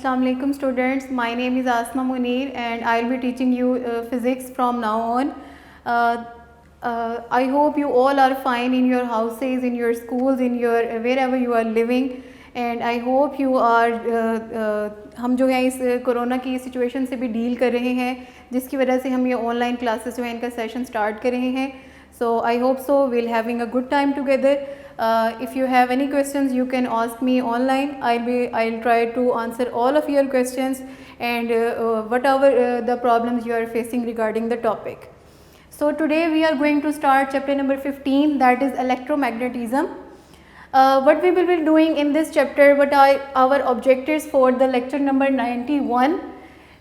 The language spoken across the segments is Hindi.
Assalamu alaikum students, my name is Asma Munir and I will be teaching you physics from now on. I hope you all are fine in your houses, in your schools, in your wherever you are living and I hope you are हम जो है इस कोरोना की सिचुएशन से भी डील कर रहे हैं जिसकी वजह से हम ये ऑनलाइन क्लासेस जो है इनका सेशन स्टार्ट कर रहे हैं. So I hope so we'll having a good time together. If you have any questions you can ask me online. I'll try to answer all of your questions and whatever the problems you are facing regarding the topic. So today we are going to start chapter number 15, that is electromagnetism. What we will be doing in this chapter, what are our objectives for the lecture number 91.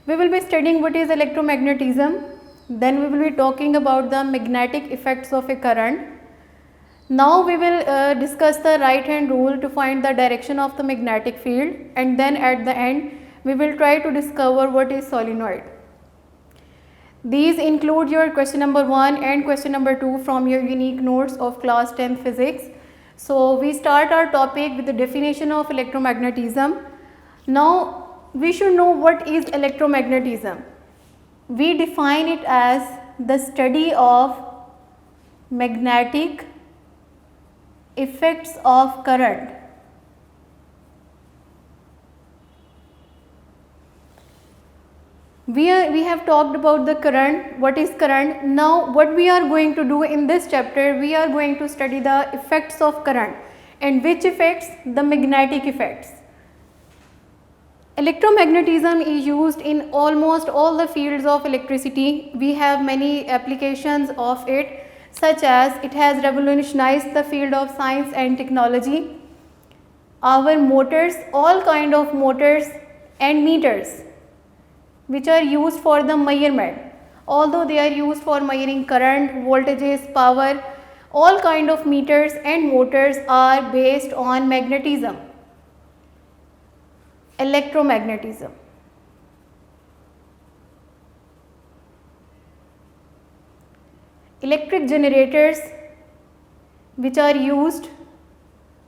We will be studying what is electromagnetism. Then we will be talking about the magnetic effects of a current. Now we will discuss the right hand rule to find the direction of the magnetic field, and then at the end we will try to discover what is solenoid. These include your question number 1 and question number 2 from your unique notes of class 10 physics. So we start our topic with the definition of electromagnetism. Now we should know what is electromagnetism. We define it as the study of magnetic effects of current. We have talked about the current, what is current. Now what we are going to do in this chapter, we are going to study the effects of current. And which effects? The magnetic effects. Electromagnetism is used in almost all the fields of electricity. We have many applications of it, such as it has revolutionized the field of science and technology. Our motors, all kind of motors and meters which are used for the measurement, although they are used for measuring current, voltages, power, all kind of meters and motors are based on magnetism. Electromagnetism. Electric generators which are used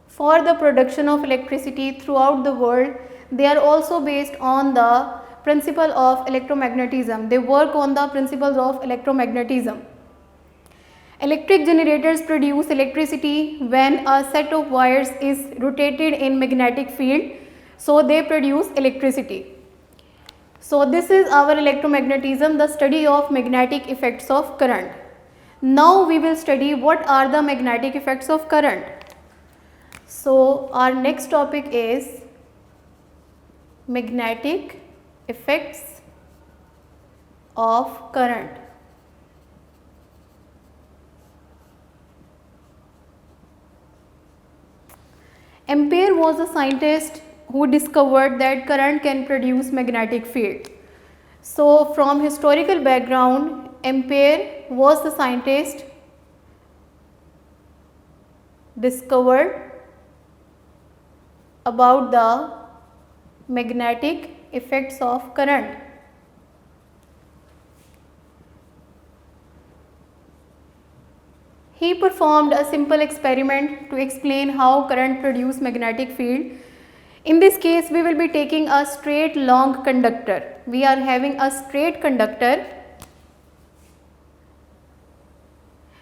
for the production of electricity throughout the world, they are also based on the principle of electromagnetism. They work on the principles of electromagnetism. Electric generators produce electricity when a set of wires is rotated in magnetic field. So they produce electricity. So this is our electromagnetism, the study of magnetic effects of current. Now we will study what are the magnetic effects of current. So our next topic is magnetic effects of current. Ampere was a scientist who discovered that current can produce magnetic field. So from historical background, Ampere was the scientist discovered about the magnetic effects of current. He performed a simple experiment to explain how current produces magnetic field. In this case, we will be taking a straight long conductor. We are having a straight conductor.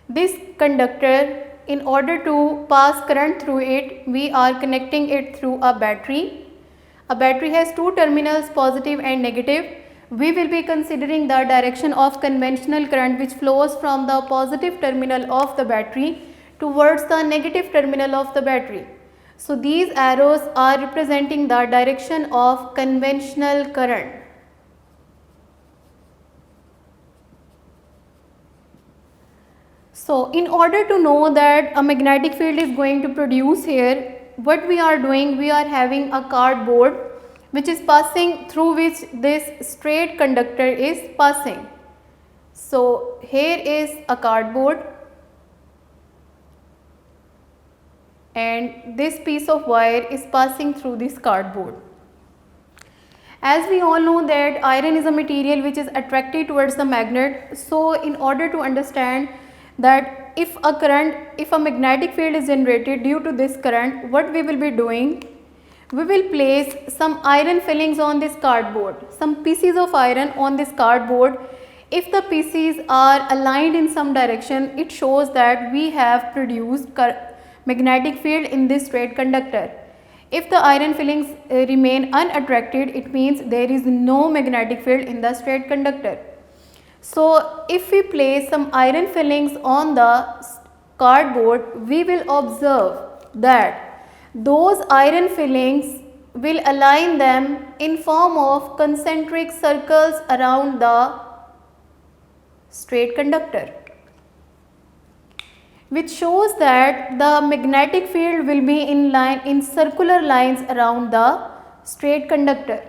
This conductor, in order to pass current through it, we are connecting it through a battery. A battery has two terminals, positive and negative. We will be considering the direction of conventional current which flows from the positive terminal of the battery towards the negative terminal of the battery. So these arrows are representing the direction of conventional current. So in order to know that a magnetic field is going to produce here, what we are doing, we are having a cardboard which is passing through which this straight conductor is passing. So here is a cardboard and this piece of wire is passing through this cardboard. As we all know that iron is a material which is attracted towards the magnet. So in order to understand that if a magnetic field is generated due to this current, what we will be doing, we will place some iron fillings on this cardboard, some pieces of iron on this cardboard. If the pieces are aligned in some direction, it shows that we have produced magnetic field in this straight conductor. If the iron fillings remain unattracted, it means there is no magnetic field in the straight conductor. So if we place some iron fillings on the cardboard, we will observe that those iron fillings will align them in form of concentric circles around the straight conductor, which shows that the magnetic field will be in circular lines around the straight conductor.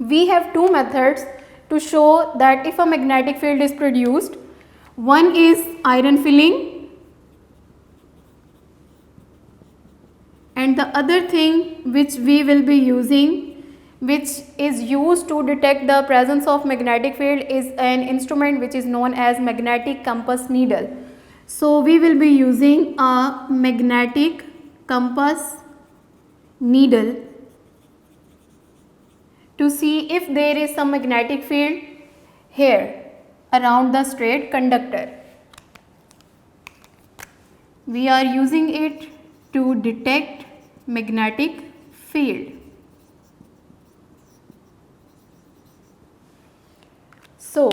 We have two methods to show that if a magnetic field is produced. One is iron filling, and the other thing which we will be using, which is used to detect the presence of magnetic field, is an instrument which is known as magnetic compass needle. So we will be using a magnetic compass needle to see if there is some magnetic field here around the straight conductor. We are using it to detect magnetic field. So,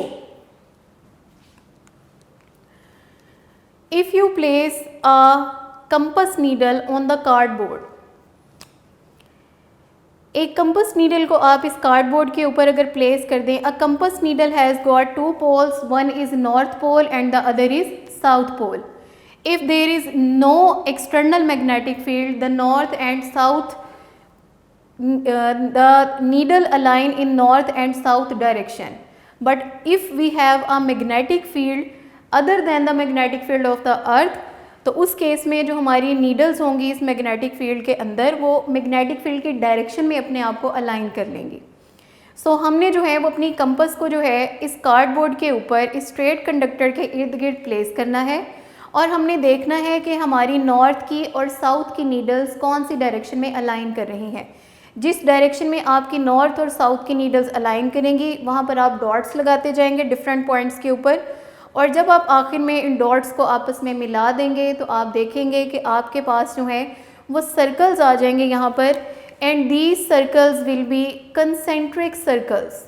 if you place a compass needle on the cardboard, एक कंपस नीडल को आप इस कार्डबोर्ड के ऊपर अगर प्लेस कर दें, a compass needle has got two poles, one is north pole and the other is south pole. If there is no external magnetic field, the north and south, the needle align in north and south direction. But if we have a magnetic field other than the magnetic field of the earth, तो उस केस में जो हमारी नीडल्स होंगी इस मैग्नेटिक फील्ड के अंदर, वो मैग्नेटिक फील्ड की डायरेक्शन में अपने आप को अलाइन कर लेंगी. सो हमने जो है वो अपनी कंपस को जो है इस कार्डबोर्ड के ऊपर इस स्ट्रेट कंडक्टर के इर्द गिर्द प्लेस करना है और हमने देखना है कि हमारी नॉर्थ की और साउथ की नीडल्स कौन सी डायरेक्शन में अलाइन कर रही हैं. जिस डायरेक्शन में आपकी नॉर्थ और साउथ की नीडल्स अलाइन करेंगी वहाँ पर आप डॉट्स लगाते जाएंगे डिफरेंट पॉइंट्स के ऊपर, और जब आप आखिर में इन डॉट्स को आपस में मिला देंगे तो आप देखेंगे कि आपके पास जो है वो सर्कल्स आ जाएंगे यहाँ पर, and these circles will be concentric circles.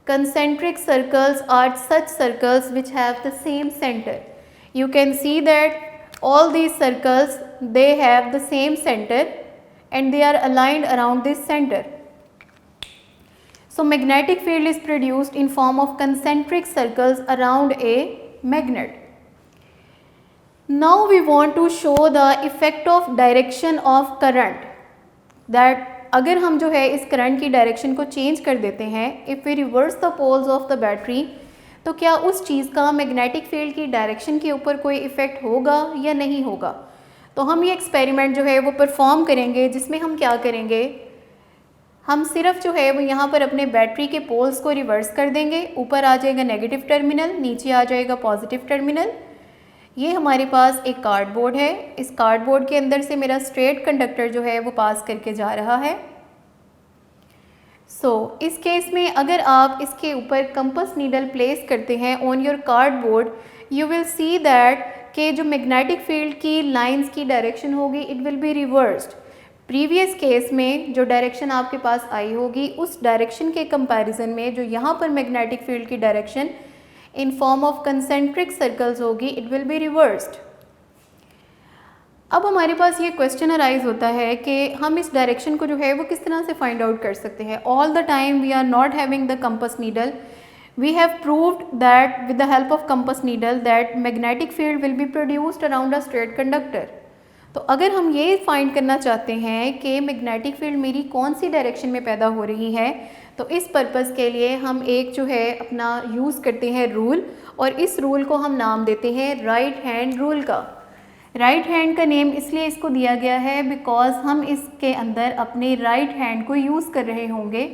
Concentric circles are such circles which have the same center. You can see that all these circles, they have the same center and they are aligned around this center. So magnetic field is produced in form of concentric circles around a magnet. Now we want to show the effect of direction of current, that अगर हम जो है इस करंट की डायरेक्शन को चेंज कर देते हैं, if we reverse the poles of the battery, तो क्या उस चीज़ का मैग्नेटिक फील्ड की डायरेक्शन के ऊपर कोई इफ़ेक्ट होगा या नहीं होगा. तो हम ये एक्सपेरिमेंट जो है वो परफॉर्म करेंगे, जिसमें हम क्या करेंगे, हम सिर्फ जो है वो यहाँ पर अपने बैटरी के पोल्स को रिवर्स कर देंगे. ऊपर आ जाएगा नेगेटिव टर्मिनल, नीचे आ जाएगा पॉजिटिव टर्मिनल. ये हमारे पास एक कार्डबोर्ड है, इस कार्डबोर्ड के अंदर से मेरा स्ट्रेट कंडक्टर जो है वो पास करके जा रहा है. इस केस में अगर आप इसके ऊपर कंपस नीडल प्लेस करते हैं on your cardboard, you will see that कि जो मैग्नेटिक फील्ड की लाइंस की डायरेक्शन होगी it will be reversed. Previous case में जो डायरेक्शन आपके पास आई होगी उस डायरेक्शन के कंपैरिजन में जो यहाँ पर मैग्नेटिक फील्ड की direction in form of concentric circles होगी, इट विल बी रिवर्स्ड. अब हमारे पास ये क्वेश्चन अराइज होता है कि हम इस डायरेक्शन को जो है वो किस तरह से फाइंड आउट कर सकते हैं. All the time we are not having the compass needle. We have proved that with the help of compass needle that magnetic field will be produced around a straight conductor. तो अगर हम ये फाइंड करना चाहते हैं कि मैग्नेटिक फील्ड मेरी कौन सी डायरेक्शन में पैदा हो रही है, तो इस पर्पज़ के लिए हम एक जो है अपना यूज़ करते हैं रूल, और इस रूल को हम नाम देते हैं राइट हैंड रूल का. राइट हैंड का नेम इसलिए इसको दिया गया है बिकॉज हम इसके अंदर अपने राइट हैंड को यूज़ कर रहे होंगे,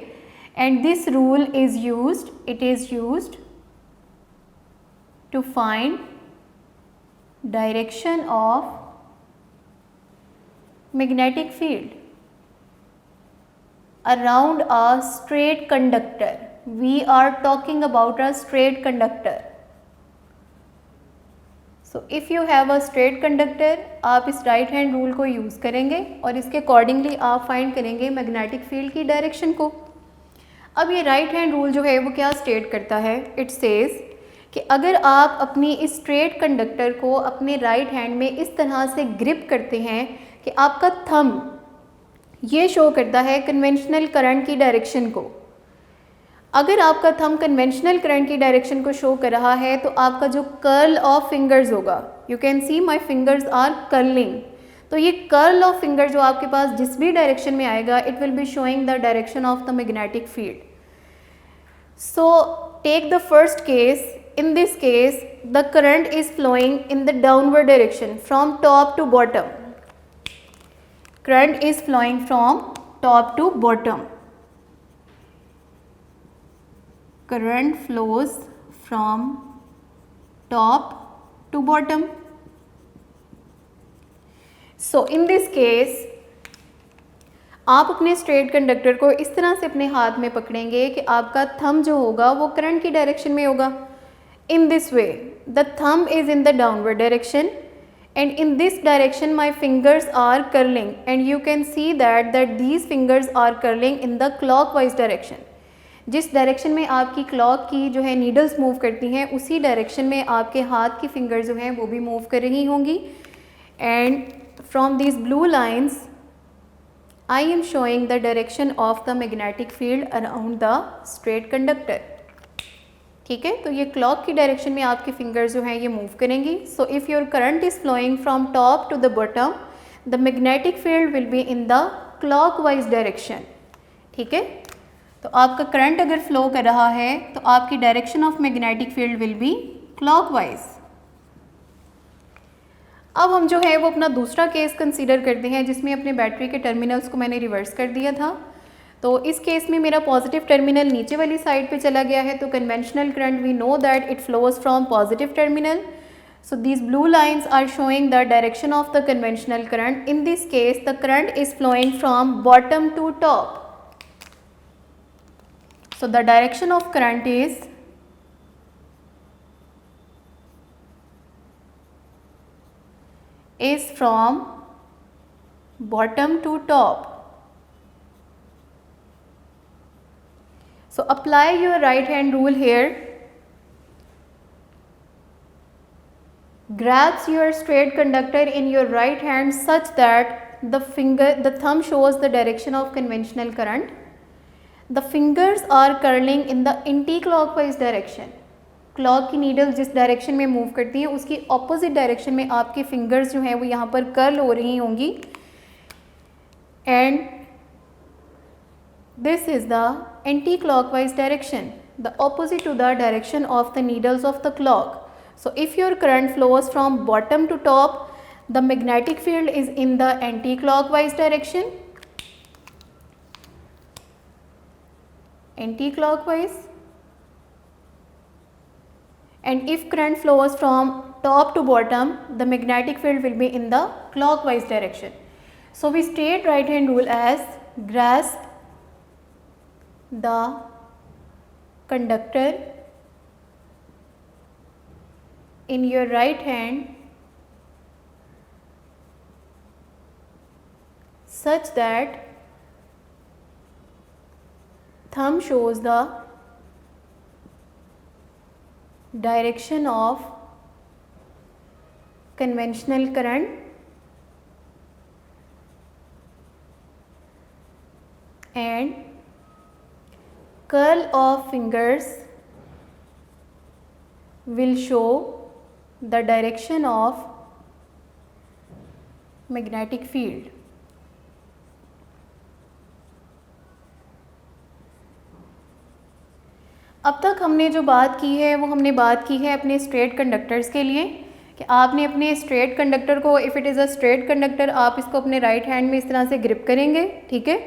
and this rule is used, it is used to find direction of magnetic field. around a straight conductor. We are talking about a straight conductor. So if you have a straight conductor, आप इस राइट हैंड रूल को यूज़ करेंगे और इसके अकॉर्डिंगली आप फाइंड करेंगे मैग्नेटिक फील्ड की डायरेक्शन को। अब ये राइट हैंड रूल जो है वो क्या स्टेट करता है, इट सेज कि अगर आप अपनी इस स्ट्रेट कंडक्टर को अपने राइट हैंड में इस तरह से ग्रिप करते हैं कि आपका थंब ये शो करता है कन्वेंशनल करंट की डायरेक्शन को। अगर आपका थंब कन्वेंशनल करंट की डायरेक्शन को शो कर रहा है तो आपका जो कर्ल ऑफ फिंगर्स होगा, you can see my fingers are curling, तो ये कर्ल ऑफ फिंगर जो आपके पास जिस भी डायरेक्शन में आएगा it will be showing the direction of the magnetic field. So take the first case, in this case the current is flowing in the downward direction from top to bottom. Current is flowing from top to bottom. Current flows from top to bottom. So in this case आप अपने स्ट्रेट कंडक्टर को इस तरह से अपने हाथ में पकड़ेंगे कि आपका थंब जो होगा वो करंट की डायरेक्शन में होगा। In this way, the thumb is in the downward direction and in this direction my fingers are curling and you can see that these fingers are curling in the clockwise direction. जिस डायरेक्शन में आपकी क्लॉक की जो है नीडल्स मूव करती हैं उसी डायरेक्शन में आपके हाथ की फिंगर्स जो हैं वो भी मूव कर रही होंगी। And from these blue lines I am showing the direction of the magnetic field around the straight conductor. ठीक है, तो ये क्लॉक की डायरेक्शन में आपके फिंगर्स जो हैं ये मूव करेंगी। So if your current is flowing from top to the bottom the magnetic field will be in the clockwise direction. ठीक है, तो आपका करंट अगर फ्लो कर रहा है तो आपकी direction of magnetic field will B clockwise. अब हम जो है वो अपना दूसरा केस कंसीडर करते हैं जिसमें अपने बैटरी के टर्मिनल्स को मैंने रिवर्स कर दिया था। तो इस केस में मेरा पॉजिटिव टर्मिनल नीचे वाली साइड पे चला गया है, तो conventional current we know that it flows from positive terminal. So these blue lines are showing the direction of the conventional current. In this case the current is flowing from bottom to top. So the direction of current is from bottom to top. So apply your right hand rule here. Grasp your straight conductor in your right hand such that the thumb shows the direction of conventional current. The fingers are curling in the anti-clockwise direction. Clock की नीडल जिस डायरेक्शन में मूव करती है उसकी ऑपोजिट डायरेक्शन में आपके फिंगर्स जो हैं वो यहाँ पर कर्ल हो रही होंगी. And this is the anti clockwise direction, the opposite to the direction of the needles of the clock. So if your current flows from bottom to top, the magnetic field is in the anti-clockwise direction. Anti-clockwise. And if current flows from top to bottom, the magnetic field will be in the clockwise direction. So we state right hand rule as grasp the conductor in your right hand such that thumb shows the direction of conventional current and curl of fingers will show the direction of magnetic field. अब तक हमने जो बात की है वो हमने बात की है अपने स्ट्रेट कंडक्टर्स के लिए कि आपने अपने स्ट्रेट कंडक्टर को, if it is a straight conductor, आप इसको अपने राइट हैंड में इस तरह से ग्रिप करेंगे. ठीक है,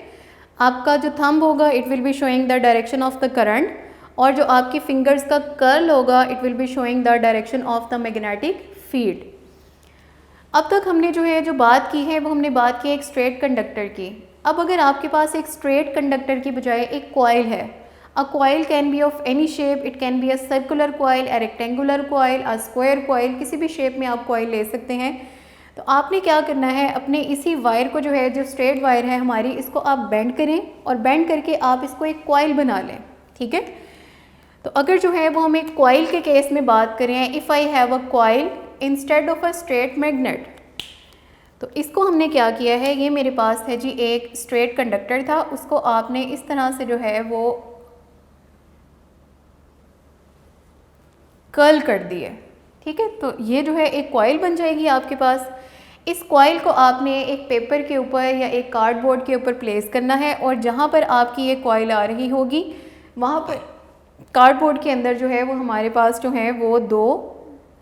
आपका जो थंब होगा it will be showing the direction of the current और जो आपकी फिंगर्स का कर्ल होगा it will be showing the direction of the magnetic field. अब तक हमने जो है जो बात की है वो हमने बात की एक स्ट्रेट कंडक्टर की. अब अगर आपके पास एक स्ट्रेट कंडक्टर की बजाय एक कॉइल है, a coil can be of any shape, it can be a circular coil, a rectangular coil, a square coil, किसी भी शेप में आप कॉइल ले सकते हैं। तो आपने क्या करना है, अपने इसी वायर को जो है, जो स्ट्रेट वायर है हमारी, इसको आप बेंड करें और बेंड करके आप इसको एक कॉइल बना लें, ठीक है। तो अगर जो है वो हम एक कॉइल के केस में बात करें, if I have a coil instead of a straight magnet, तो इसको हमने क्या किया है, ये मेरे पास है जी एक स्ट्रेट कंडक्टर था, उसको आपने इस तरह से जो है वो कर्ल कर दिए, ठीक है। तो ये जो है एक कॉइल बन जाएगी आपके पास। इस कॉइल को आपने एक पेपर के ऊपर या एक कार्डबोर्ड के ऊपर प्लेस करना है, और जहाँ पर आपकी ये कॉइल आ रही होगी वहाँ पर कार्डबोर्ड के अंदर जो है वो हमारे पास जो है वो 2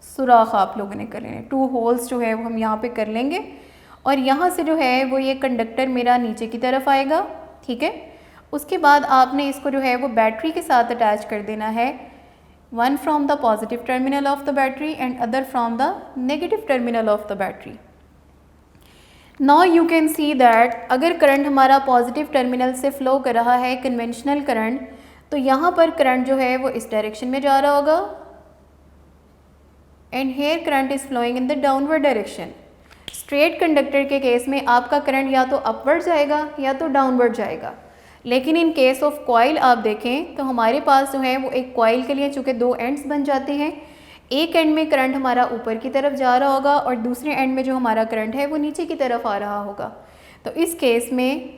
सुराख आप लोगों ने कर लेने, 2 होल्स जो है वो हम यहाँ पे कर लेंगे, और यहाँ से जो है वो ये कंडक्टर मेरा नीचे की तरफ आएगा, ठीक है। उसके बाद आपने इसको जो है वो बैटरी के साथ अटैच कर देना है, one from the positive terminal of the battery and other from the negative terminal of the battery. Now you can see that अगर करंट हमारा पॉजिटिव टर्मिनल से फ्लो कर रहा है कन्वेंशनल करंट, तो यहाँ पर करंट जो है वो इस डायरेक्शन में जा रहा होगा, and here current is flowing in the downward direction. Straight conductor के केस में आपका करंट या तो अपवर्ड जाएगा या तो डाउनवर्ड जाएगा, लेकिन इन केस ऑफ कॉइल आप देखें तो हमारे पास जो है वो एक कॉइल के लिए चूँकि 2 एंड्स बन जाते हैं, एक एंड में करंट हमारा ऊपर की तरफ जा रहा होगा और दूसरे एंड में जो हमारा करंट है वो नीचे की तरफ आ रहा होगा। तो इस केस में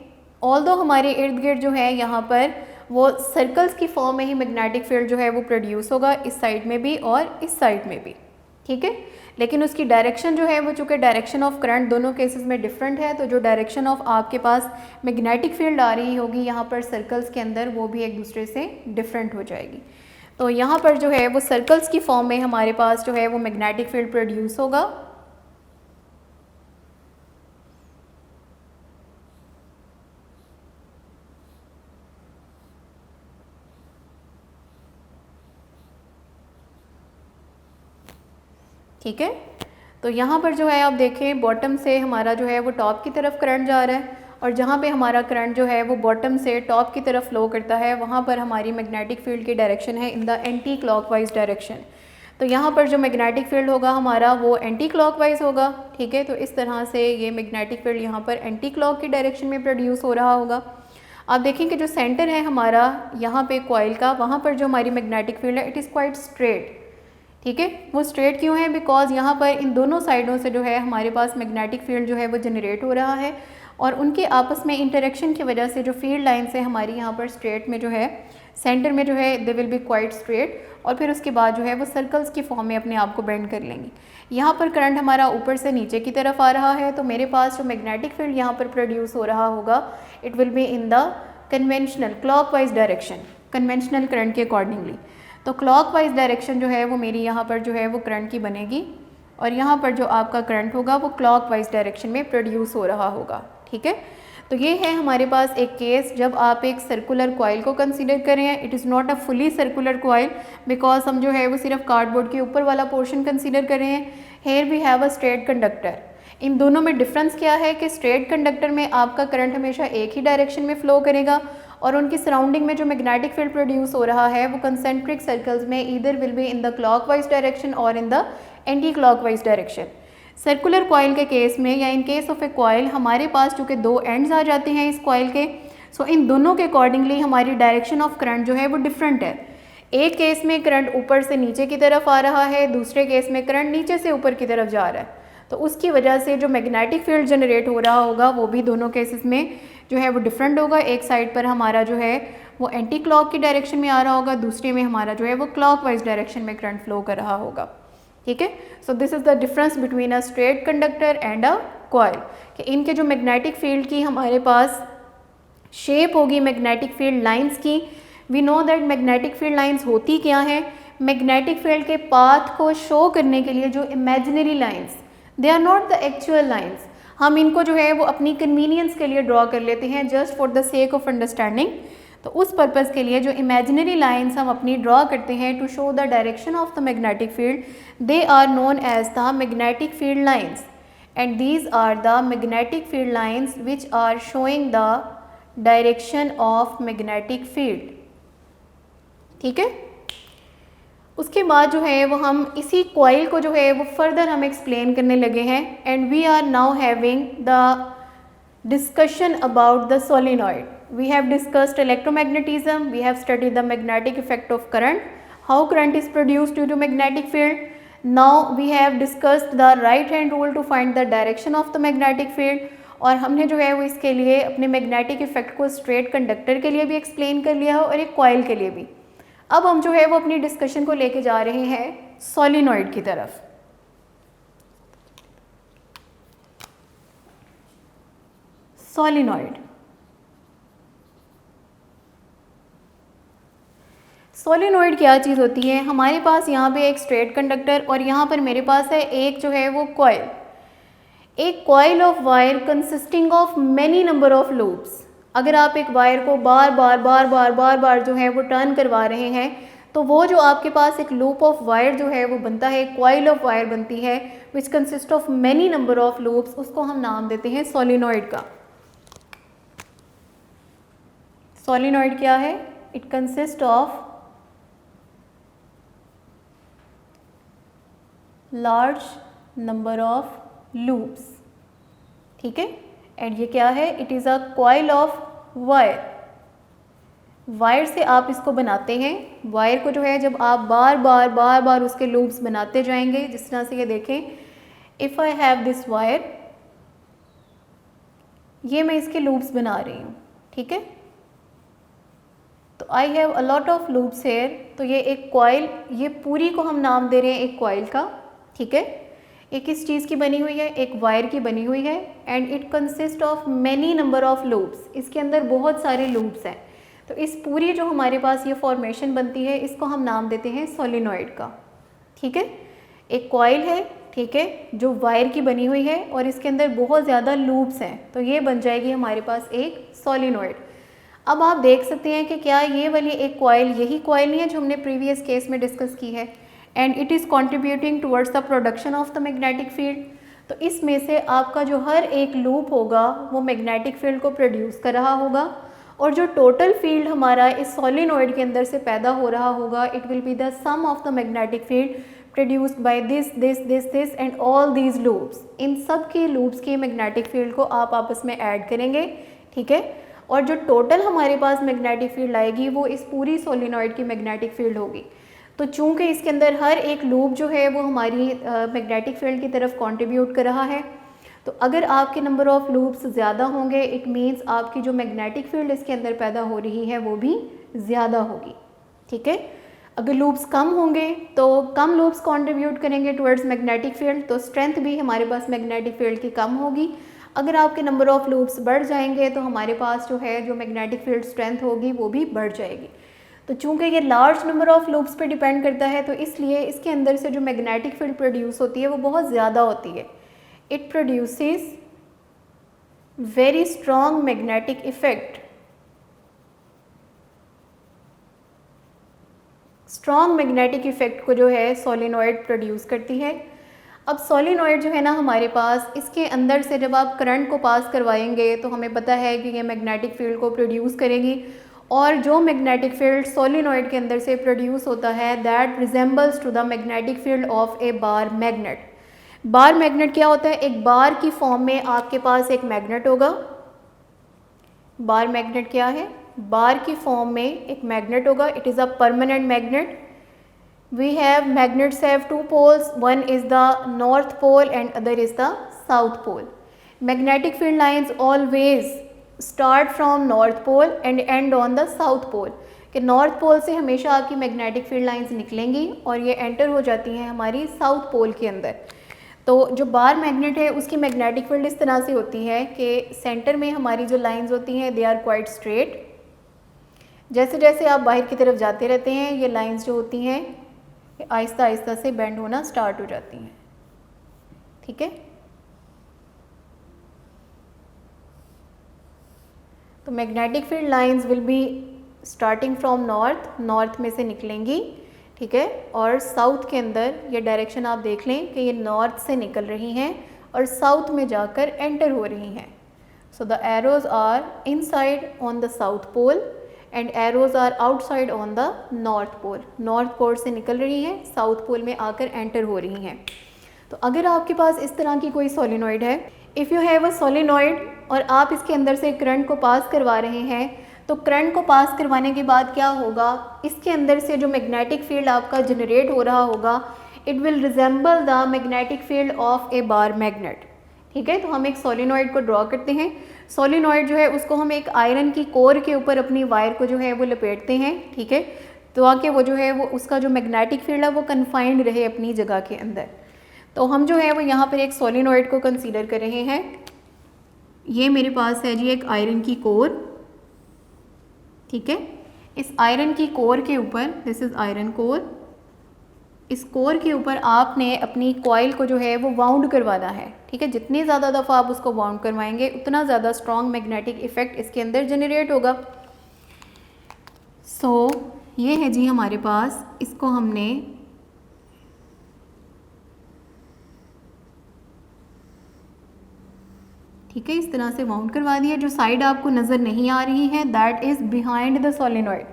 ऑल्दो हमारे इर्द गिर्द जो है यहाँ पर वो सर्कल्स की फॉर्म में ही मैग्नेटिक फील्ड जो है वो प्रोड्यूस होगा, इस साइड में भी और इस साइड में भी, ठीक है। लेकिन उसकी डायरेक्शन जो है वो चूँकि डायरेक्शन ऑफ करंट दोनों केसेस में डिफरेंट है, तो जो डायरेक्शन ऑफ आपके पास मैग्नेटिक फील्ड आ रही होगी यहाँ पर सर्कल्स के अंदर, वो भी एक दूसरे से डिफरेंट हो जाएगी। तो यहाँ पर जो है वो सर्कल्स की फॉर्म में हमारे पास जो है वो मैग्नेटिक फील्ड प्रोड्यूस होगा। ठीक है, तो यहाँ पर जो है आप देखें बॉटम से हमारा जो है वो टॉप की तरफ करंट जा रहा है, और जहाँ पे हमारा करंट जो है वो बॉटम से टॉप की तरफ फ्लो करता है वहाँ पर हमारी मैग्नेटिक फील्ड की डायरेक्शन है इन द एंटी क्लॉकवाइज डायरेक्शन। तो यहाँ पर जो मैग्नेटिक फील्ड होगा हमारा वो एंटी क्लॉकवाइज होगा, ठीक है। तो इस तरह से ये मैग्नेटिक फील्ड यहाँ पर एंटी क्लॉक की डायरेक्शन में प्रोड्यूस हो रहा होगा। आप देखें कि जो सेंटर है हमारा यहाँ पे कॉइल का, वहाँ पर जो हमारी मैग्नेटिक फील्ड है इट इज़ क्वाइट स्ट्रेट, ठीक है। वो स्ट्रेट क्यों है, बिकॉज यहाँ पर इन दोनों साइडों से जो है हमारे पास मैग्नेटिक फील्ड जो है वो जनरेट हो रहा है, और उनके आपस में इंटरेक्शन की वजह से जो फील्ड लाइन्स है हमारी यहाँ पर स्ट्रेट में जो है सेंटर में जो है they will be quite straight, और फिर उसके बाद जो है वो सर्कल्स की फॉर्म में अपने आप को बेंड कर लेंगी। यहाँ पर करंट हमारा ऊपर से नीचे की तरफ आ रहा है, तो मेरे पास जो मैग्नेटिक फील्ड यहाँ पर प्रोड्यूस हो रहा होगा it will be in the conventional clockwise direction, conventional current के अकॉर्डिंगली। तो क्लॉकवाइज डायरेक्शन जो है वो मेरी यहाँ पर जो है वो करंट की बनेगी, और यहाँ पर जो आपका करंट होगा वो क्लॉकवाइज डायरेक्शन में प्रोड्यूस हो रहा होगा, ठीक है। तो ये है हमारे पास एक केस जब आप एक सर्कुलर कॉइल को कंसीडर कर रहे हैं। It is not a fully circular coil, because हम जो है वो सिर्फ कार्डबोर्ड के ऊपर वाला पोर्शन कंसीडर कर रहे हैं। Here we have a straight conductor. इन दोनों में डिफरेंस क्या है कि स्ट्रेट कंडक्टर में आपका करंट हमेशा एक ही डायरेक्शन में फ्लो करेगा, और उनकी सराउंडिंग में जो मैग्नेटिक फील्ड प्रोड्यूस हो रहा है वो कंसेंट्रिक सर्कल्स में either will be in the clockwise direction और in the anti clockwise direction. Circular coil के केस में या in case of a coil हमारे पास चूँकि 2 एंड्स आ जाते हैं इस कॉइल के, सो इन दोनों के अकॉर्डिंगली हमारी डायरेक्शन ऑफ करंट जो है वो डिफरेंट है। एक केस में करंट ऊपर से नीचे की तरफ आ रहा है, दूसरे केस में करंट नीचे से ऊपर की तरफ जा रहा है। तो उसकी वजह से जो मैग्नेटिक फील्ड जनरेट हो रहा होगा वो भी दोनों केसेस में जो है वो डिफरेंट होगा। एक साइड पर हमारा जो है वो एंटी क्लॉक की डायरेक्शन में आ रहा होगा, दूसरे में हमारा जो है वो क्लॉकवाइज डायरेक्शन में करंट फ्लो कर रहा होगा, ठीक है। So this is the difference between a straight conductor and a coil, कि इनके जो मैग्नेटिक फील्ड की हमारे पास शेप होगी मैग्नेटिक फील्ड लाइंस की। We know that magnetic field lines होती क्या है, मैग्नेटिक फील्ड के पाथ को शो करने के लिए जो imaginary lines, they are not the actual lines, हम इनको जो है वो अपनी कन्वीनियंस के लिए ड्रॉ कर लेते हैं just for the sake of understanding. तो उस पर्पज़ के लिए जो इमेजिनरी लाइंस हम अपनी ड्रॉ करते हैं to show the direction of the magnetic field, they are known as the magnetic field lines. and these are the magnetic field lines which are showing the direction of magnetic field। ठीक है, उसके बाद जो है वो हम इसी कॉइल को जो है वो फर्दर हम एक्सप्लेन करने लगे हैं। And we are now having the discussion about the solenoid. We have discussed electromagnetism, we have studied the magnetic effect of current, how current is produced due to magnetic field. Now we have discussed the right hand rule to find the direction of the magnetic field, और हमने जो है वो इसके लिए अपने मैग्नेटिक इफेक्ट को स्ट्रेट कंडक्टर के लिए भी एक्सप्लेन कर लिया है और एक कॉइल के लिए भी। अब हम जो है वो अपनी डिस्कशन को लेके जा रहे हैं सोलिनॉइड की तरफ। सोलिनॉइड, सोलिनॉइड क्या चीज़ होती है? हमारे पास यहाँ पे एक स्ट्रेट कंडक्टर और यहाँ पर मेरे पास है एक जो है वो कॉइल, एक coil of wire consisting of many number of loops. अगर आप एक वायर को बार बार जो है वो टर्न करवा रहे हैं तो वो जो आपके पास एक लूप ऑफ वायर जो है वो बनता है, कॉइल ऑफ वायर बनती है which consist of many number of loops, उसको हम नाम देते हैं सोलिनॉइड का। सोलिनॉइड क्या है? It consist of large number of loops. ठीक है, एंड ये क्या है? It is a coil of wire. Wire से आप इसको बनाते हैं। वायर को जो है जब आप बार बार उसके लूप्स बनाते जाएंगे, जिस तरह से ये देखें, if I have this wire, ये मैं इसके लूप्स बना रही हूँ। ठीक है, तो I have a lot of loops here, तो ये एक कॉइल, ये पूरी को हम नाम दे रहे हैं एक कॉइल का। ठीक है, ये किस चीज़ की बनी हुई है? एक वायर की बनी हुई है। And it consist of many number of loops, इसके अंदर बहुत सारे लूप्स हैं। तो इस पूरी जो हमारे पास ये फॉर्मेशन बनती है, इसको हम नाम देते हैं सोलिनॉइड का। ठीक है, एक कॉइल है, ठीक है, जो वायर की बनी हुई है और इसके अंदर बहुत ज़्यादा लूप्स हैं, तो ये बन जाएगी हमारे पास एक सोलिनॉइड। अब आप देख सकते हैं कि क्या ये वाली एक कॉइल यही कॉइल नहीं है जो हमने प्रीवियस केस में डिस्कस की है, and it is contributing towards the production of the magnetic field. तो इसमें से आपका जो हर एक लूप होगा वो मैग्नेटिक फील्ड को प्रोड्यूस कर रहा होगा, और जो टोटल फील्ड हमारा इस सोलिनॉइड के अंदर से पैदा हो रहा होगा, it will be the sum of the magnetic field produced by this and all these loops. इन सब के लूप्स की मैग्नेटिक फील्ड को आप आपस में ऐड करेंगे। ठीक है, और जो टोटल हमारे पास मैग्नेटिक फील्ड आएगी वो इस पूरी सोलिनॉइड की मैग्नेटिक फील्ड होगी। तो चूंकि इसके अंदर हर एक लूप जो है वो हमारी मैग्नेटिक फील्ड की तरफ कंट्रीब्यूट कर रहा है, तो अगर आपके नंबर ऑफ़ लूप्स ज़्यादा होंगे, इट मीन्स आपकी जो मैग्नेटिक फील्ड इसके अंदर पैदा हो रही है वो भी ज़्यादा होगी। ठीक है, अगर लूप्स कम होंगे तो कम लूप्स कंट्रीब्यूट करेंगे टुवर्ड्स मैग्नेटिक फील्ड, तो स्ट्रेंथ भी हमारे पास मैग्नेटिक फील्ड की कम होगी। अगर आपके नंबर ऑफ़ लूप्स बढ़ जाएंगे तो हमारे पास जो है जो मैग्नेटिक फील्ड स्ट्रेंथ होगी वो भी बढ़ जाएगी। तो चूंकि ये लार्ज नंबर ऑफ़ लूप्स पे डिपेंड करता है, तो इसलिए इसके अंदर से जो मैग्नेटिक फील्ड प्रोड्यूस होती है वो बहुत ज़्यादा होती है। It produces very strong magnetic effect. Strong magnetic effect को जो है सोलिनॉइड प्रोड्यूस करती है। अब सोलिनॉइड जो है ना हमारे पास, इसके अंदर से जब आप करंट को पास करवाएंगे तो हमें पता है कि ये मैग्नेटिक फील्ड को प्रोड्यूस करेगी, और जो मैग्नेटिक फील्ड सोलिनॉइड के अंदर से प्रोड्यूस होता है that resembles to the magnetic field of a bar magnet. Bar magnet क्या होता है? एक बार की फॉर्म में आपके पास एक मैग्नेट होगा। बार मैग्नेट क्या है? बार की फॉर्म में एक मैग्नेट होगा। It is a permanent magnet. We have magnets have two poles, one is the north pole and other is the south pole. Magnetic field lines always start from north pole and end on the south pole. कि नॉर्थ पोल से हमेशा आपकी मैग्नेटिक फील्ड लाइंस निकलेंगी और ये एंटर हो जाती हैं हमारी साउथ पोल के अंदर। तो जो बार मैग्नेट है उसकी मैग्नेटिक फील्ड इस तरह से होती है कि सेंटर में हमारी जो लाइंस होती हैं दे आर क्वाइट स्ट्रेट। जैसे जैसे आप बाहर की तरफ जाते रहते हैं ये लाइंस जो होती हैं आहिस्ता आहिस्ता से बेंड होना स्टार्ट हो जाती हैं। ठीक है, तो magnetic field lines will be starting from north, north में से निकलेंगी। ठीक है, और साउथ के अंदर ये डायरेक्शन आप देख लें कि ये नॉर्थ से निकल रही हैं और साउथ में जाकर एंटर हो रही हैं। So the arrows are inside on the south pole and arrows are outside on the north pole. North pole से निकल रही हैं, साउथ पोल में आकर एंटर हो रही हैं। तो अगर आपके पास इस तरह की कोई सोलिनॉइड है, if you have a solenoid और आप इसके अंदर से करंट को पास करवा रहे हैं, तो करंट को पास करवाने के बाद क्या होगा, इसके अंदर से जो मैग्नेटिक फील्ड आपका जनरेट हो रहा होगा, it will resemble the magnetic field of a bar magnet. ठीक है, तो हम एक सोलिनॉइड को ड्रॉ करते हैं। सोलिनॉइड जो है उसको हम एक आयरन की कोर के ऊपर अपनी वायर को जो है वो लपेटते हैं। ठीक है, तो आके वो जो है वो उसका जो मैग्नेटिक फील्ड है वो कन्फाइंड रहे अपनी जगह के अंदर। तो हम जो है वो यहाँ पर एक सोलिनॉइड को कंसीडर कर रहे हैं। ये मेरे पास है जी एक आयरन की कोर। ठीक है, इस आयरन की कोर के ऊपर, दिस इज़ आयरन कोर, इस कोर के ऊपर आपने अपनी कॉइल को जो है वो वाउंड करवाना है। ठीक है, जितनी ज़्यादा दफ़ा आप उसको वाउंड करवाएंगे उतना ज़्यादा स्ट्रॉन्ग मैग्नेटिक इफ़ेक्ट इसके अंदर जनरेट होगा। सो ये है जी हमारे पास, इसको हमने ठीक है इस तरह से वाउंड करवा दिया। जो साइड आपको नज़र नहीं आ रही है that is behind the solenoid.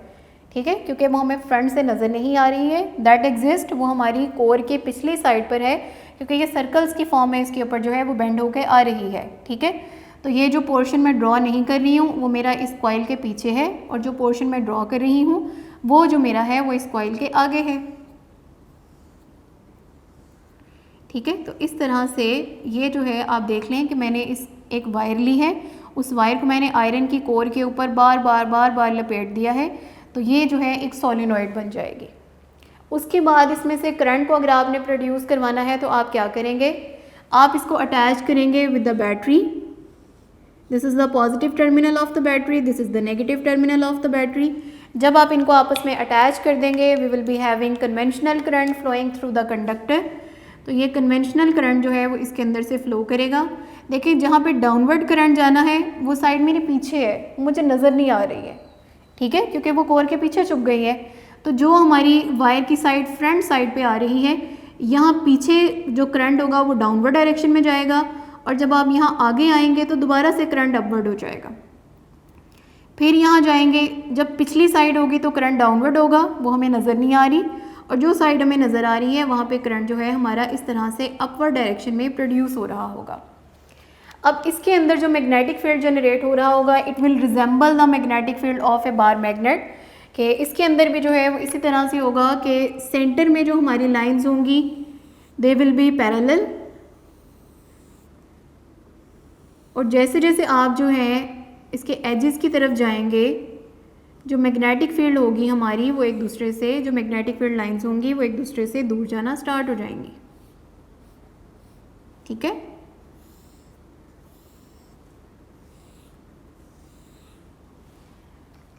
ठीक है, क्योंकि वो हमें फ्रंट से नज़र नहीं आ रही है, दैट एग्जिस्ट, वो हमारी कोर के पिछली साइड पर है, क्योंकि ये सर्कल्स की फॉर्म में इसके ऊपर जो है वो बेंड होकर आ रही है। ठीक है, तो ये जो पोर्शन मैं ड्रॉ नहीं कर रही हूँ वो मेरा इस कॉइल के पीछे है, और जो पोर्शन मैं ड्रॉ कर रही हूँ वो जो मेरा है वो इस कॉइल के आगे है। ठीक है, तो इस तरह से ये जो है आप देख लें कि मैंने इस एक वायर ली है, उस वायर को मैंने आयरन की कोर के ऊपर बार बार लपेट दिया है, तो ये जो है एक सोलिनॉइड बन जाएगी। उसके बाद इसमें से करंट को अगर आपने प्रोड्यूस करवाना है तो आप क्या करेंगे, आप इसको अटैच करेंगे with the battery. This is the positive terminal of the battery, this is the negative terminal of the battery. जब आप इनको आपस में अटैच कर देंगे, we will be having conventional current flowing through the conductor. तो ये कन्वेंशनल करंट जो है वो इसके अंदर से फ़्लो करेगा। देखिए जहाँ पे डाउनवर्ड करंट जाना है वो साइड मेरे पीछे है, मुझे नज़र नहीं आ रही है। ठीक है, क्योंकि वो कोर के पीछे छुप गई है। तो जो हमारी वायर की साइड फ्रंट साइड पे आ रही है, यहाँ पीछे जो करंट होगा वो डाउनवर्ड डायरेक्शन में जाएगा, और जब आप यहाँ आगे आएंगे तो दोबारा से करंट अपवर्ड हो जाएगा। फिर यहाँ जाएंगे, जब पिछली साइड होगी तो करंट डाउनवर्ड होगा, वो हमें नज़र नहीं आ रही, और जो साइड हमें नज़र आ रही है वहाँ पे करंट जो है हमारा इस तरह से अपवर्ड डायरेक्शन में प्रोड्यूस हो रहा होगा। अब इसके अंदर जो मैग्नेटिक फील्ड जनरेट हो रहा होगा, it will resemble the magnetic field of a bar magnet, कि इसके अंदर भी जो है वो इसी तरह से होगा कि सेंटर में जो हमारी लाइंस होंगी दे विल बी पैरेलल, और जैसे जैसे आप जो है इसके एजेस की तरफ जाएंगे, जो मैग्नेटिक फील्ड होगी हमारी वो एक दूसरे से, जो मैग्नेटिक फील्ड लाइंस होंगी वो एक दूसरे से दूर जाना स्टार्ट हो जाएंगी। ठीक है,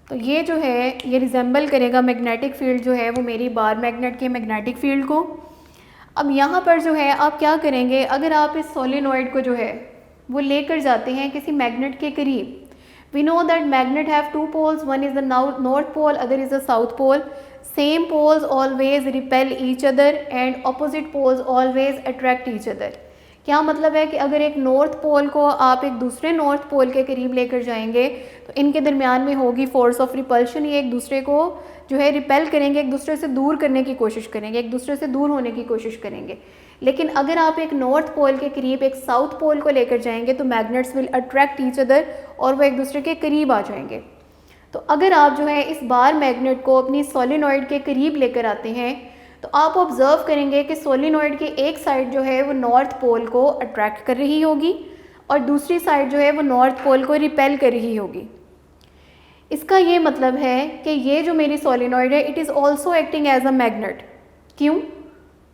तो ये जो है ये रिजेंबल करेगा मैग्नेटिक फील्ड जो है वो मेरी बार मैग्नेट के मैग्नेटिक फील्ड को। अब यहाँ पर जो है आप क्या करेंगे, अगर आप इस सोलिनॉइड को जो है वो लेकर जाते हैं किसी मैग्नेट के करीब, we know that magnet have two poles, one is the north pole, other is the south pole. Same poles always repel each other and opposite poles always attract each other. क्या मतलब है कि अगर एक नॉर्थ पोल को आप एक दूसरे नॉर्थ पोल के करीब लेकर जाएंगे तो इनके दरमियान में होगी फोर्स ऑफ रिपल्शन, ये एक दूसरे को जो है रिपेल करेंगे, एक दूसरे से दूर करने की कोशिश करेंगे, एक दूसरे से दूर होने की कोशिश करेंगे। लेकिन अगर आप एक नॉर्थ पोल के करीब एक साउथ पोल को लेकर जाएंगे तो magnets will attract each other और वो एक दूसरे के करीब आ जाएंगे। तो अगर आप जो है इस बार मैग्नेट को अपनी सोलिनॉइड के करीब लेकर आते हैं तो आप ऑब्जर्व करेंगे कि सोलिनॉइड की एक साइड जो है वो नॉर्थ पोल को अट्रैक्ट कर रही होगी और दूसरी साइड जो है वो नॉर्थ पोल को रिपेल कर रही होगी। इसका ये मतलब है कि ये जो मेरी सोलिनॉइड है it is also acting as a magnet. क्यों?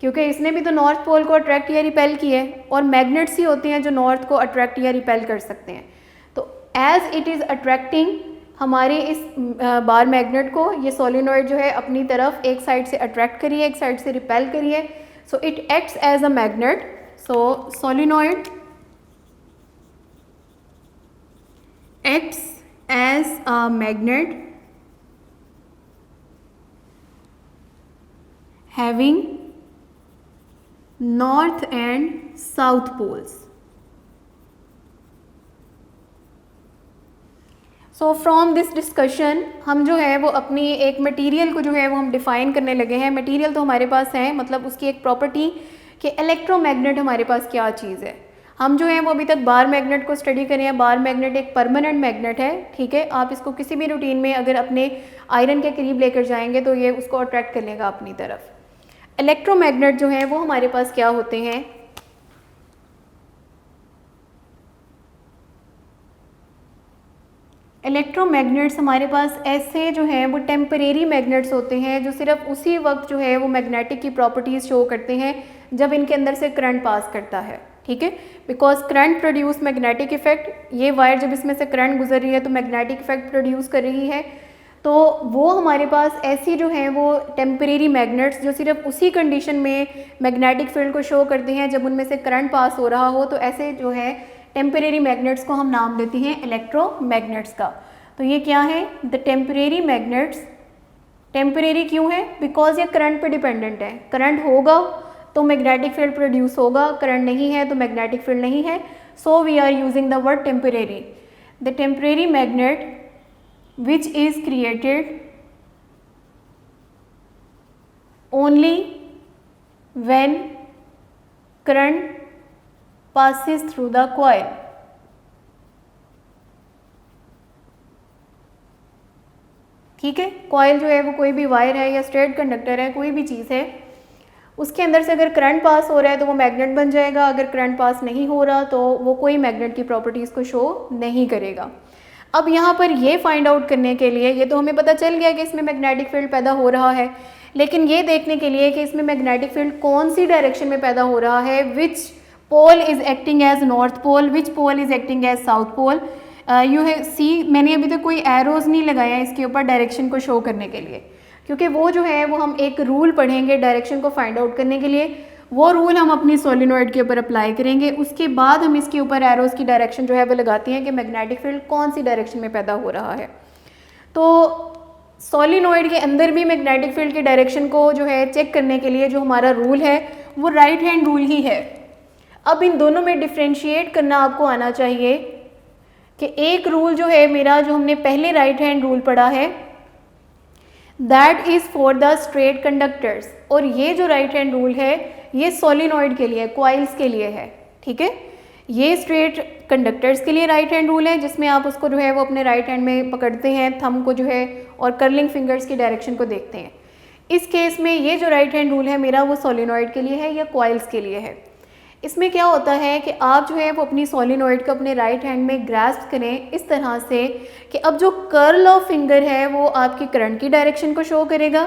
क्योंकि इसने भी तो नॉर्थ पोल को अट्रैक्ट या रिपेल किया है, और मैग्नेट्स ही होते हैं जो नॉर्थ को अट्रैक्ट या रिपेल कर सकते हैं। तो एज इट इज़ अट्रैक्टिंग हमारे इस बार मैग्नेट को, ये सोलिनॉइड जो है अपनी तरफ एक साइड से अट्रैक्ट करिए, एक साइड से रिपेल करिए, so it acts as a magnet. So solenoid acts as a magnet having north and south poles. So from this discussion हम जो है वो अपनी एक मटेरियल को जो है वो हम डिफ़ाइन करने लगे हैं। मटेरियल तो हमारे पास है, मतलब उसकी एक प्रॉपर्टी कि इलेक्ट्रोमैग्नेट हमारे पास क्या चीज़ है। हम जो है वो अभी तक बार मैग्नेट को स्टडी करें हैं। बार मैग्नेट एक परमानेंट मैग्नेट है, ठीक है। आप इसको किसी भी रूटीन में अगर अपने आयरन के करीब लेकर जाएंगे तो ये उसको अट्रैक्ट कर लेगा अपनी तरफ। इलेक्ट्रोमैग्नेट जो है वो हमारे पास क्या होते हैं, इलेक्ट्रोमैग्नेट्स हमारे पास ऐसे जो है वो टेम्परेरी मैग्नेट्स होते हैं जो सिर्फ उसी वक्त जो है वो मैग्नेटिक की प्रॉपर्टीज़ शो करते हैं जब इनके अंदर से करंट पास करता है, ठीक है। Because current produce magnetic effect, ये वायर जब इसमें से करंट गुजर रही है तो मैग्नेटिक इफेक्ट प्रोड्यूस कर रही है। तो वो हमारे पास ऐसी जो है वो टेम्परेरी मैग्नेट्स जो सिर्फ उसी कंडीशन में मैग्नेटिक फील्ड को शो करते हैं जब उनमें से करंट पास हो रहा हो, तो ऐसे जो है टेम्परेरी मैग्नेट्स को हम नाम देते हैं इलेक्ट्रोमैग्नेट्स का। तो ये क्या है, द टेम्परेरी मैग्नेट्स। टेम्परेरी क्यों है, बिकॉज ये करंट पे डिपेंडेंट है। करंट होगा तो मैग्नेटिक फील्ड प्रोड्यूस होगा, करंट नहीं है तो मैग्नेटिक फील्ड नहीं है। So we are using the word temporary. The temporary magnet which is created only when current passes through the coil। ठीक है, कॉइल जो है वो कोई भी वायर है या स्ट्रेट कंडक्टर है, कोई भी चीज़ है, उसके अंदर से अगर करंट पास हो रहा है तो वो मैग्नेट बन जाएगा। अगर करंट पास नहीं हो रहा तो वो कोई मैग्नेट की प्रॉपर्टीज़ को शो नहीं करेगा। अब यहाँ पर ये फाइंड आउट करने के लिए, ये तो हमें पता चल गया कि इसमें मैग्नेटिक फील्ड पैदा हो रहा है, लेकिन ये देखने के लिए कि इसमें मैग्नेटिक फील्ड कौन सी डायरेक्शन में पैदा हो रहा है, which pole is acting as north pole, which pole is acting as south pole. You है सी, मैंने अभी तक कोई एरोज़ नहीं लगाया इसके ऊपर डायरेक्शन को शो करने के लिए, क्योंकि वो जो है वो हम एक रूल पढ़ेंगे डायरेक्शन को फाइंड आउट करने के लिए। वो रूल हम अपनी सोलिनॉइड के ऊपर अप्लाई करेंगे, उसके बाद हम इसके ऊपर एरोज़ की डायरेक्शन जो है वो लगाती हैं कि मैग्नेटिक फील्ड कौन सी डायरेक्शन में पैदा हो रहा है। तो सोलिनॉइड के अंदर भी मैग्नेटिक फील्ड की डायरेक्शन को जो है चेक करने के लिए जो हमारा रूल है वो राइट हैंड रूल ही है। अब इन दोनों में डिफ्रेंशिएट करना आपको आना चाहिए कि एक रूल जो है मेरा, जो हमने पहले राइट हैंड रूल पढ़ा है, that is for the straight conductors, और ये जो राइट हैंड रूल है ये सोलिनॉइड के लिए, कॉइल्स के लिए है, ठीक है। ये स्ट्रेट कंडक्टर्स के लिए राइट हैंड रूल है जिसमें आप उसको जो है वो अपने राइट हैंड में पकड़ते हैं, थंब को जो है, और कर्लिंग फिंगर्स की डायरेक्शन को देखते हैं। इस केस में ये जो राइट हैंड रूल है मेरा वो सोलिनॉइड के लिए है या कॉइल्स के लिए है। इसमें क्या होता है कि आप जो है वो अपनी सोलिनॉइड को अपने राइट हैंड में ग्रैस्प करें इस तरह से कि अब जो कर्ल ऑफ फिंगर है वो आपकी करंट की डायरेक्शन को शो करेगा।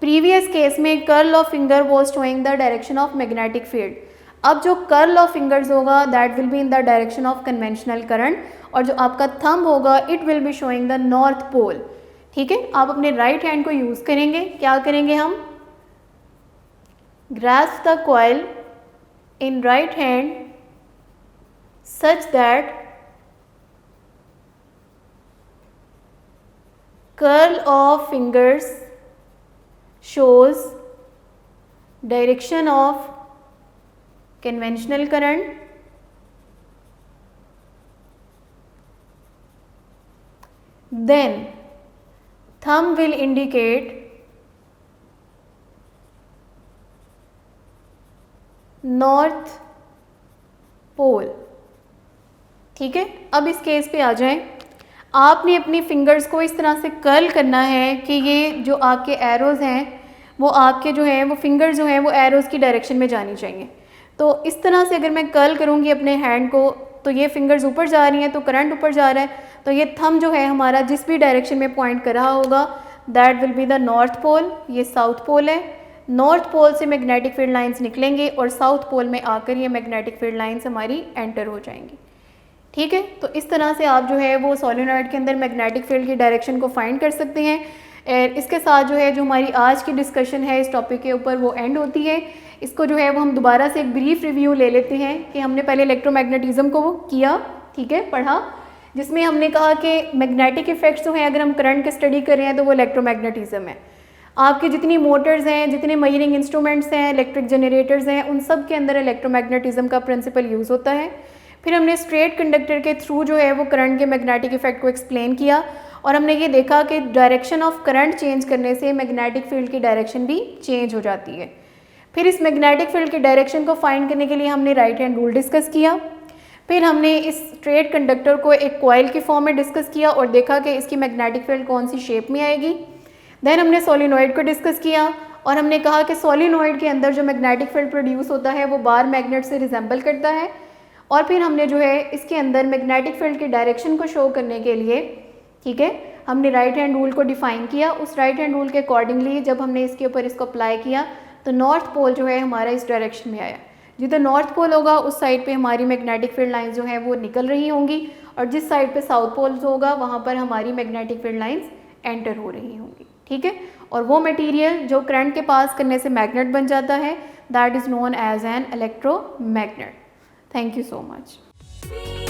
प्रीवियस केस में curl of finger was showing the direction of magnetic field. अब जो कर्ल ऑफ फिंगर्स होगा that will be in the direction of conventional current, और जो आपका थंब होगा it will be showing the north pole, ठीक है। आप अपने राइट हैंड को यूज़ करेंगे, क्या करेंगे हम, grasp the coil in right hand such that curl of fingers shows direction of conventional current, then thumb will indicate north pole, ठीक है। अब इस केस पे आ जाएं, आपने अपनी फिंगर्स को इस तरह से कर्ल करना है कि ये जो आपके एरोज़ हैं वो आपके जो है वो फिंगर्स जो हैं वो एरोज़ की डायरेक्शन में जानी चाहिए। तो इस तरह से अगर मैं कर्ल करूँगी अपने हैंड को तो ये फिंगर्स ऊपर जा रही हैं तो करंट ऊपर जा रहा है, तो ये थंब जो है हमारा जिस भी डायरेक्शन में पॉइंट कर रहा होगा that will be the north pole. ये साउथ पोल है, नॉर्थ पोल से मैग्नेटिक फील्ड लाइंस निकलेंगे और साउथ पोल में आकर ये मैग्नेटिक फील्ड लाइंस हमारी एंटर हो जाएंगी, ठीक है। तो इस तरह से आप जो है वो सोलिनॉइड के अंदर मैग्नेटिक फील्ड की डायरेक्शन को फाइंड कर सकते हैं। और इसके साथ जो है जो हमारी आज की डिस्कशन है इस टॉपिक के ऊपर वो एंड होती है। इसको जो है वो हम दोबारा से एक ब्रीफ रिव्यू ले लेते हैं कि हमने पहले इलेक्ट्रोमैग्नेटिज्म को वो किया, ठीक है, पढ़ा, जिसमें हमने कहा कि मैग्नेटिक इफेक्ट्स जो हैं अगर हम करंट की स्टडी कर रहे हैं तो वो इलेक्ट्रोमैग्नेटिज्म है। आपकी जितनी मोटर्स हैं, जितने मेजरिंग इंस्ट्रूमेंट्स हैं, इलेक्ट्रिक जनरेटर्स हैं, उन सब के अंदर इलेक्ट्रोमैग्नेटिज्म का प्रिंसिपल यूज़ होता है। फिर हमने स्ट्रेट कंडक्टर के थ्रू जो है वो करंट के मैग्नेटिक इफेक्ट को एक्सप्लेन किया और हमने ये देखा कि डायरेक्शन ऑफ करंट चेंज करने से मैग्नेटिक फील्ड की डायरेक्शन भी चेंज हो जाती है। फिर इस मैग्नेटिक फील्ड की डायरेक्शन को फाइंड करने के लिए हमने राइट हैंड रूल डिस्कस किया। फिर हमने इस स्ट्रेट कंडक्टर को एक कॉइल की फॉर्म में डिस्कस किया और देखा कि इसकी मैग्नेटिक फील्ड कौन सी शेप में आएगी। देन हमने सोलिनॉइड को डिस्कस किया और हमने कहा कि सोलिनॉइड के अंदर जो मैग्नेटिक फील्ड प्रोड्यूस होता है वो बार मैग्नेट से रिजेंबल करता है। और फिर हमने जो है इसके अंदर मैग्नेटिक फील्ड की डायरेक्शन को शो करने के लिए, ठीक है, हमने राइट हैंड रूल को डिफाइन किया। उस राइट हैंड रूल के अकॉर्डिंगली जब हमने इसके ऊपर इसको अप्लाई किया तो नॉर्थ पोल जो है हमारा इस डायरेक्शन में आया। जिधर नॉर्थ पोल होगा उस साइड पे हमारी मैग्नेटिक फील्ड लाइंस जो हैं वो निकल रही होंगी और जिस साइड पे साउथ पोल होगा वहाँ पर हमारी मैग्नेटिक फील्ड लाइंस एंटर हो रही होंगी, ठीक है। और वो मटेरियल जो करंट के पास करने से मैग्नेट बन जाता है that is known as an electromagnet. Thank you so much.